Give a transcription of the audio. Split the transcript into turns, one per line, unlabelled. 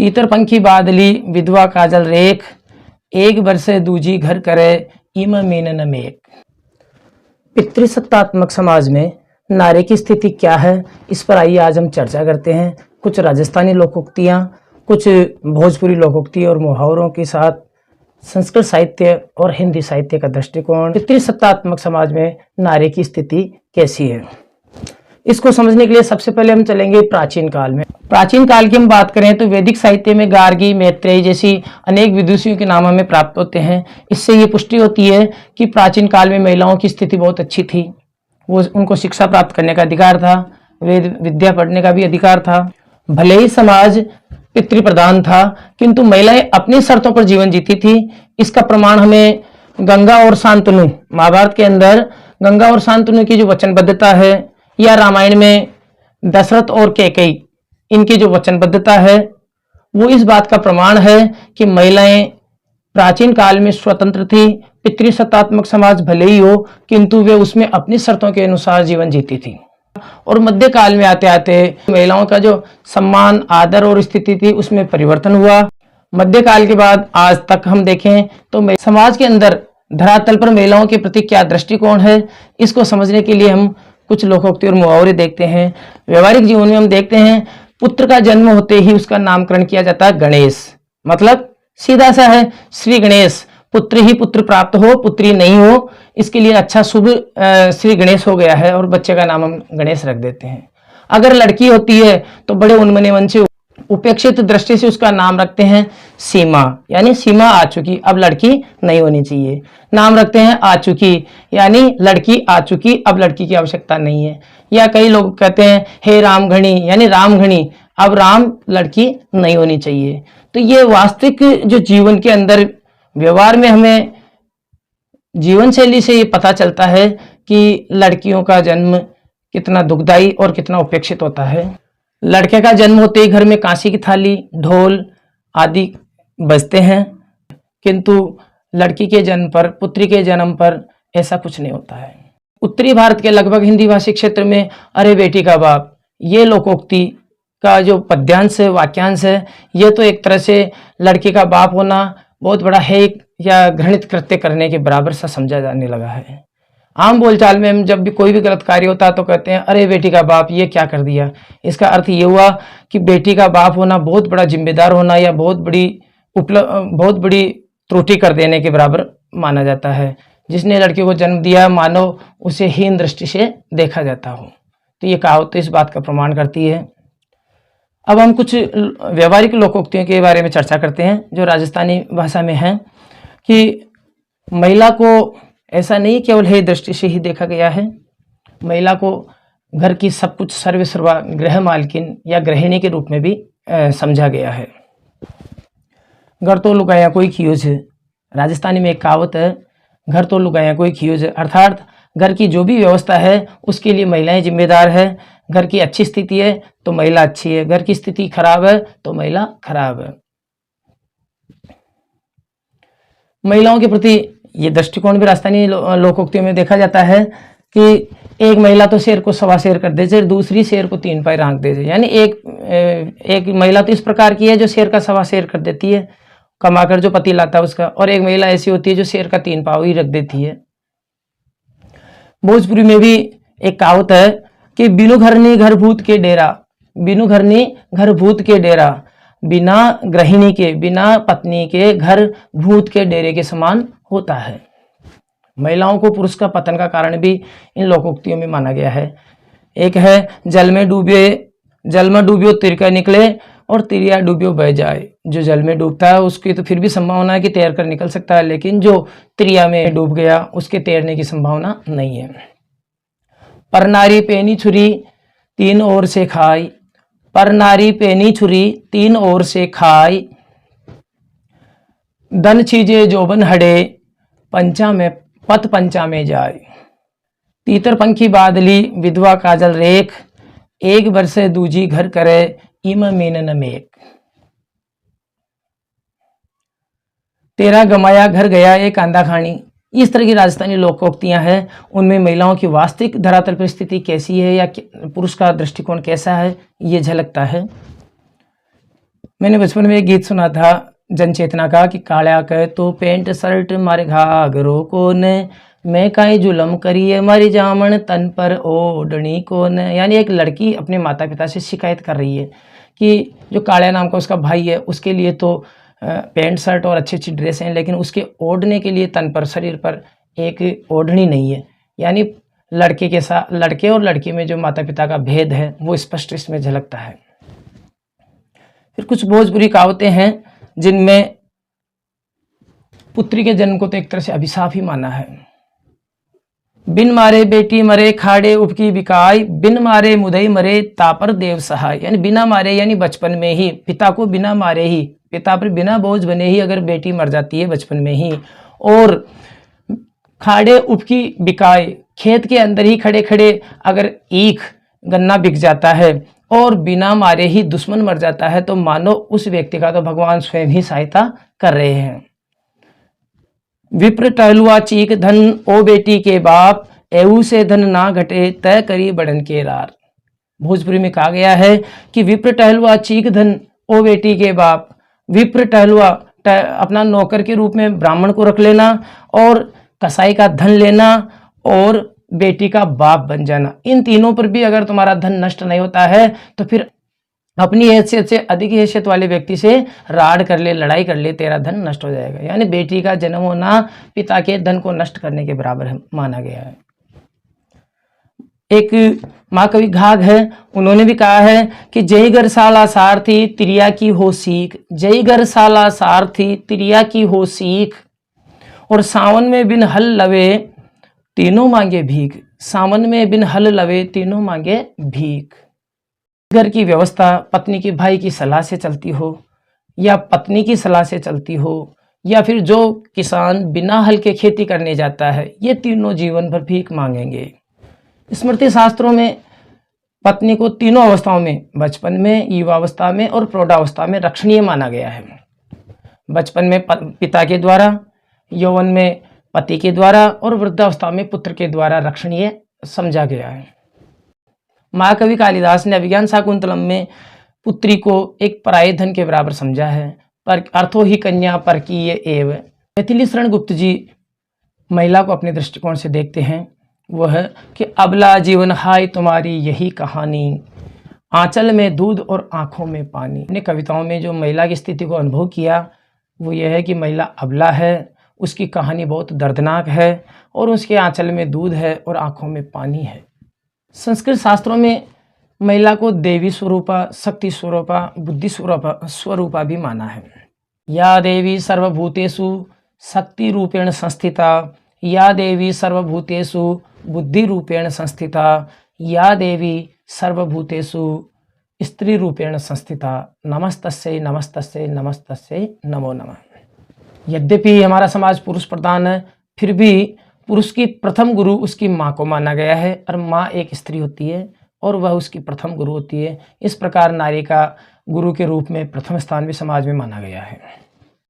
तीतर पंखी बादली विधवा काजल रेख, एक बरसे दूजी घर करे इम मीन न मेक। पितृसत्तात्मक समाज में नारी की स्थिति क्या है, इस पर आइए आज हम चर्चा करते हैं। कुछ राजस्थानी लोकोक्तियाँ, कुछ भोजपुरी लोकोक्ति और मुहावरों के साथ संस्कृत साहित्य और हिंदी साहित्य का दृष्टिकोण, पितृसत्तात्मक समाज में नारी की स्थिति कैसी है, इसको समझने के लिए सबसे पहले हम चलेंगे प्राचीन काल में। प्राचीन काल की हम बात करें तो वैदिक साहित्य में गार्गी, मैत्रेयी जैसी अनेक विदुषियों के नाम हमें प्राप्त होते हैं। इससे ये पुष्टि होती है कि प्राचीन काल में महिलाओं की स्थिति बहुत अच्छी थी। उनको शिक्षा प्राप्त करने का अधिकार था, वेद विद्या पढ़ने का भी अधिकार था। भले ही समाज पितृ प्रधान था, किंतु महिलाएं अपनी शर्तों पर जीवन जीती थी। इसका प्रमाण हमें गंगा और शांतनु, महाभारत के अंदर गंगा और शांतनु की जो वचनबद्धता है, या रामायण में दशरथ और कैकेयी इनकी जो वचनबद्धता है, वो इस बात का प्रमाण है कि महिलाएं प्राचीन काल में स्वतंत्र थी। पितृसत्तात्मक समाज भले ही हो, किंतु वे उसमें अपनी शर्तों के अनुसार जीवन जीती थी। और मध्यकाल में आते आते महिलाओं का जो सम्मान, आदर और स्थिति थी उसमें परिवर्तन हुआ। मध्यकाल के बाद आज तक हम देखें तो समाज के अंदर धरातल पर महिलाओं के प्रति क्या दृष्टिकोण है, इसको समझने के लिए हम कुछ लोकोक्ति और मुहावरे देखते हैं। व्यवहारिक जीवन में हम देखते हैं, पुत्र का जन्म होते ही उसका नामकरण किया जाता है गणेश। मतलब सीधा सा है, श्री गणेश। पुत्र ही पुत्र प्राप्त हो, पुत्री नहीं हो, इसके लिए अच्छा शुभ श्री गणेश हो गया है और बच्चे का नाम हम गणेश रख देते हैं। अगर लड़की होती है तो बड़े उन्मने मन से उपेक्षित दृष्टि से उसका नाम रखते हैं सीमा, यानी सीमा आ चुकी, अब लड़की नहीं होनी चाहिए। नाम रखते हैं आ चुकी, यानी लड़की आ चुकी, अब लड़की की आवश्यकता नहीं है। या कई लोग कहते हैं हे रामघणी, यानी रामघणी, अब राम लड़की नहीं होनी चाहिए। तो ये वास्तविक जो जीवन के अंदर व्यवहार में हमें जीवन शैली से ये पता चलता है कि लड़कियों का जन्म कितना दुखदाई और कितना उपेक्षित होता है। लड़के का जन्म होते ही घर में कांसी की थाली, ढोल आदि बजते हैं, किंतु लड़की के जन्म पर, पुत्री के जन्म पर ऐसा कुछ नहीं होता है। उत्तरी भारत के लगभग हिंदी भाषी क्षेत्र में अरे बेटी का बाप, ये लोकोक्ति का जो पद्यांश है, वाक्यांश है, ये तो एक तरह से लड़की का बाप होना बहुत बड़ा है या घृणित कृत्य करने के बराबर सा समझा जाने लगा है। आम बोलचाल में हम जब भी कोई भी गलत कार्य होता है तो कहते हैं अरे बेटी का बाप ये क्या कर दिया। इसका अर्थ ये हुआ कि बेटी का बाप होना बहुत बड़ा जिम्मेदार होना या बहुत बड़ी त्रुटि कर देने के बराबर माना जाता है। जिसने लड़की को जन्म दिया मानो उसे हीन दृष्टि से देखा जाता हो। तो ये कहावत तो इस बात का प्रमाण करती है। अब हम कुछ व्यवहारिक लोकोक्तियों के बारे में चर्चा करते हैं जो राजस्थानी भाषा में हैं कि महिला को ऐसा नहीं केवल हे दृष्टि से ही देखा गया है, महिला को घर की सब कुछ सर्वस्वा गृह मालकिन या गृहिणी के रूप में भी समझा गया है। घर तो लुगाया कोई खियोज है, राजस्थानी में एक कहावत है, घर तो लुगाया कोई खियोज है, अर्थात घर की जो भी व्यवस्था है उसके लिए महिलाएं जिम्मेदार है। घर की अच्छी स्थिति है तो महिला अच्छी है, घर की स्थिति खराब है तो महिला खराब है। महिलाओं के प्रति ये दृष्टिकोण भी राजस्थानी लोकोक्तियों में देखा जाता है कि एक महिला तो शेर को सवा शेर कर दे, दूसरी शेर को 3 पाई रांक दे। यानी एक महिला तो इस प्रकार की है जो शेर का सवा शेर कर देती है, कमाकर जो पति लाता है उसका, और एक महिला ऐसी होती है जो शेर का 3 पाव ही रख देती है। भोजपुरी में भी एक कहावत है कि बिनु घरनी घर भूत के डेरा, बिनु घरनी घर भूत के डेरा, बिना गृहिणी के, बिना पत्नी के घर भूत के डेरे के समान होता है। महिलाओं को पुरुष का पतन का कारण भी इन लोकोक्तियों में माना गया है। एक है जल में डूबियो तिरका निकले और तिरिया डूबियो बह जाए। जो जल में डूबता है उसकी तो फिर भी संभावना है कि तैर कर निकल सकता है, लेकिन जो तिरिया में डूब गया उसके तैरने की संभावना नहीं है। पर नारी पेनी छुरी 3 ओर से खाई, पर नारी पेनी छुरी 3 ओर से खाई, धन छीजे जोबन हड़े पत पंचा में जाए। तीतर पंखी बादली विधवा काजल रेख, एक बरसे दूजी घर करे इम मीन न मेक। तेरा गमाया घर गया एक कांदा खानी। इस तरह की राजस्थानी लोकोक्तियां हैं, उनमें महिलाओं की वास्तविक धरातल परिस्थिति कैसी है या पुरुष का दृष्टिकोण कैसा है ये झलकता है। मैंने बचपन में एक गीत सुना था जन चेतना का कि काल्या कह तो पेंट शर्ट मारे घाघरो कोन, मैं काई जुलम करिए मारी जामन तन पर ओढ़नी कोन। यानी एक लड़की अपने माता पिता से शिकायत कर रही है कि जो काल्या नाम का उसका भाई है उसके लिए तो पैंट शर्ट और अच्छी अच्छी ड्रेस हैं, लेकिन उसके ओढ़ने के लिए तन पर शरीर पर एक ओढ़नी नहीं है। यानी लड़के के साथ लड़के और लड़की में जो माता पिता का भेद है वो स्पष्ट इसमें झलकता है। फिर कुछ भोजपुरी कहावतें हैं जिनमें पुत्री के जन्म को तो एक तरह से अभिशाप ही माना है। बिन मारे बेटी मरे खाड़े उपकी बिकाई, बिन मारे मुदई मरे तापर देव सहाय। यानी बिना मारे यानी बचपन में ही, पिता को बिना मारे ही, पिता पर बिना बोझ बने ही अगर बेटी मर जाती है बचपन में ही, और खाड़े उपकी बिकाई, खेत के अंदर ही खड़े खड़े अगर ईख गन्ना बिक जाता है, और बिना मारे ही दुश्मन मर जाता है, तो मानो उस व्यक्ति का तो भगवान स्वयं ही सहायता कर रहे हैं। विप्र टहलुआ चीक धन ओ बेटी के बाप, एऊ से धन ना घटे तय करी बढ़न के रार। भोजपुरी में कहा गया है कि विप्र टहलुआ चीक धन ओ बेटी के बाप। विप्र टहलुआ अपना नौकर के रूप में ब्राह्मण को रख लेना, और कसाई का धन लेना, और बेटी का बाप बन जाना। इन तीनों पर भी अगर तुम्हारा धन नष्ट नहीं होता है तो फिर अपनी हैसियत से अधिक हैसियत वाले व्यक्ति से राड़ कर ले, लड़ाई कर ले, तेरा धन नष्ट हो जाएगा। यानी बेटी का जन्म होना पिता के धन को नष्ट करने के बराबर है, माना गया है। एक माँ कवि घाघ है, उन्होंने भी कहा है कि जय घर साला सारथी तिरिया की हो सीख, जय घर साला सारथी तिरिया की हो सीख, और सावन में बिन हल लवे तीनों मांगे भीख। सावन में बिन हल लवे तीनों मांगे भीख। घर की व्यवस्था पत्नी की भाई की सलाह से चलती हो, या पत्नी की सलाह से चलती हो, या फिर जो किसान बिना हल के खेती करने जाता है, ये तीनों जीवन भर भीख मांगेंगे। स्मृति शास्त्रों में पत्नी को तीनों अवस्थाओं में, बचपन में, युवावस्था में और प्रौढ़ावस्था में रक्षणीय माना गया है। बचपन में पिता के द्वारा, यौवन में पति के द्वारा, और वृद्धावस्था में पुत्र के द्वारा रक्षणीय समझा गया है। महाकवि कालिदास ने अभिज्ञान शाकुंतलम में पुत्री को एक पराये धन के बराबर समझा है। पर अर्थो ही कन्या परकीय एव। मैथिली शरण गुप्त जी महिला को अपने दृष्टिकोण से देखते हैं, वह है कि अबला जीवन हाय तुम्हारी यही कहानी, आंचल में दूध और आंखों में पानी। अपने कविताओं में जो महिला की स्थिति को अनुभव किया वो यह है कि महिला अबला है, उसकी कहानी बहुत दर्दनाक है, और उसके आंचल में दूध है और आंखों में पानी है। संस्कृत शास्त्रों में महिला को देवी स्वरूपा, शक्ति स्वरूपा, बुद्धि स्वरूपा भी माना है। या देवी सर्वभूतेषु शक्ति रूपेण संस्थिता, या देवी सर्वभूतेषु बुद्धि रूपेण संस्थिता, या देवी सर्वभूतेषु स्त्री रूपेण संस्थिता, नमस्तस्यै नमस्तस्यै नमस्तस्यै नमो नमः। यद्यपि हमारा समाज पुरुष प्रधान है, फिर भी पुरुष की प्रथम गुरु उसकी माँ को माना गया है, और माँ एक स्त्री होती है और वह उसकी प्रथम गुरु होती है। इस प्रकार नारी का गुरु के रूप में प्रथम स्थान भी समाज में माना गया है।